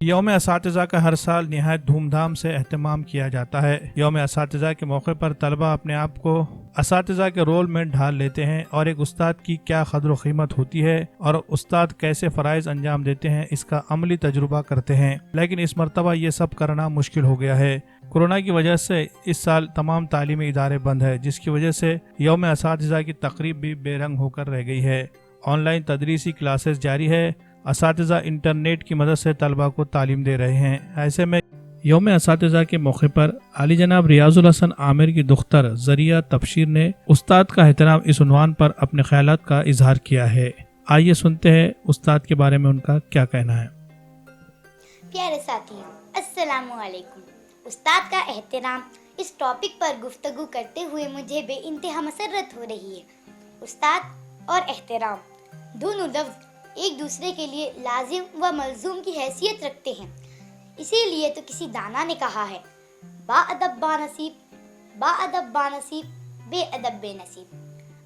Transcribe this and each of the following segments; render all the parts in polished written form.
یوم اساتذہ کا ہر سال نہایت دھوم دھام سے اہتمام کیا جاتا ہے۔ یوم اساتذہ کے موقع پر طلبہ اپنے آپ کو اساتذہ کے رول میں ڈھال لیتے ہیں اور ایک استاد کی کیا قدر و قیمت ہوتی ہے اور استاد کیسے فرائض انجام دیتے ہیں اس کا عملی تجربہ کرتے ہیں۔ لیکن اس مرتبہ یہ سب کرنا مشکل ہو گیا ہے۔ کورونا کی وجہ سے اس سال تمام تعلیمی ادارے بند ہیں، جس کی وجہ سے یوم اساتذہ کی تقریب بھی بے رنگ ہو کر رہ گئی ہے۔ آن لائن تدریسی کلاسز جاری ہے۔ اساتذہ انٹرنیٹ کی مدد سے طلبہ کو تعلیم دے رہے ہیں۔ ایسے میں یوم اساتذہ کے موقع پر علی جناب ریاض الحسن عامر کی دختر ذریعہ تبشیر نے استاد کا احترام اس عنوان پر اپنے خیالات کا اظہار کیا ہے۔ آئیے سنتے ہیں استاد کے بارے میں ان کا کیا کہنا ہے۔ پیارے ساتھیوں، السلام علیکم۔ استاد کا احترام اس ٹاپک پر گفتگو کرتے ہوئے مجھے بے انتہا مسرت ہو رہی ہے۔ استاد اور احترام دونوں لفظ ایک دوسرے کے لیے لازم و ملزوم کی حیثیت رکھتے ہیں۔ اسی لیے تو کسی دانا نے کہا ہے، با ادب با نصیب، بے ادب بے نصیب۔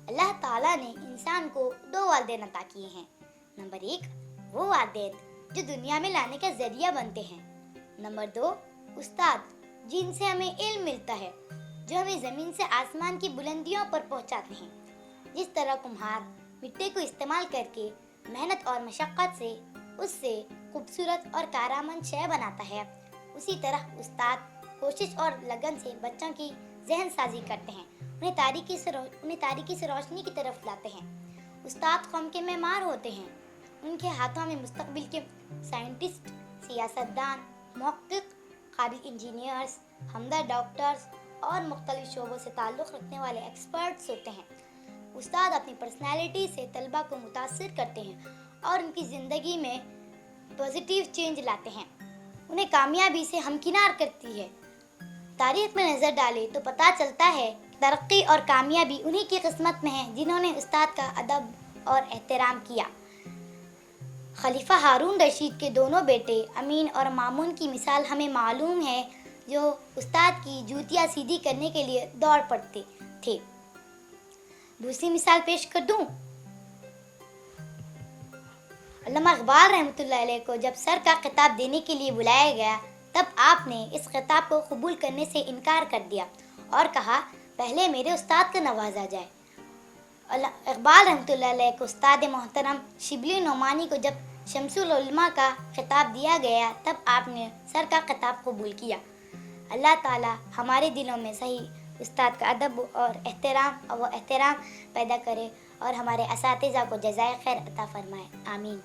اللہ تعالیٰ نے انسان کو دو والدین عطا کیے ہیں۔ نمبر 1 وہ والدین جو دنیا میں لانے کا ذریعہ بنتے ہیں۔ نمبر 2 استاد جن سے ہمیں علم ملتا ہے، جو ہمیں زمین سے آسمان کی بلندیوں پر پہنچاتے ہیں۔ جس طرح کمہار مٹی کو استعمال کر کے محنت اور مشقت سے اس سے خوبصورت اور کارآمد شے بناتا ہے، اسی طرح استاد کوشش اور لگن سے بچوں کی ذہن سازی کرتے ہیں، انہیں تاریکی سے روشنی کی طرف لاتے ہیں۔ استاد قوم کے معمار ہوتے ہیں۔ ان کے ہاتھوں میں مستقبل کے سائنٹسٹ، سیاستدان، محقق، قابل انجینئرز، ہمدرد ڈاکٹرز اور مختلف شعبوں سے تعلق رکھنے والے ایکسپرٹس ہوتے ہیں۔ استاد اپنی پرسنالٹی سے طلبہ کو متاثر کرتے ہیں اور ان کی زندگی میں پازیٹیو چینج لاتے ہیں، انہیں کامیابی سے ہمکنار کرتی ہے۔ تاریخ میں نظر ڈالے تو پتہ چلتا ہے کہ ترقی اور کامیابی انہی کی قسمت میں ہے جنہوں نے استاد کا ادب اور احترام کیا۔ خلیفہ ہارون رشید کے دونوں بیٹے امین اور مامون کی مثال ہمیں معلوم ہے، جو استاد کی جوتیاں سیدھی کرنے کے لیے دوڑ پڑتے تھے۔ دوسری مثال پیش کر دوں، علامہ اقبال رحمۃ اللہ علیہ کو جب سر کا خطاب دینے کے لیے بلایا گیا، تب آپ نے اس خطاب کو قبول کرنے سے انکار کر دیا اور کہا، پہلے میرے استاد کا نوازا جائے۔ اقبال رحمۃ اللہ علیہ کو استاد محترم شبلی نعمانی کو جب شمس العلماء کا خطاب دیا گیا، تب آپ نے سر کا خطاب قبول کیا۔ اللہ تعالی ہمارے دلوں میں صحیح استاد کا ادب اور احترام پیدا کرے اور ہمارے اساتذہ کو جزائے خیر عطا فرمائے، آمین۔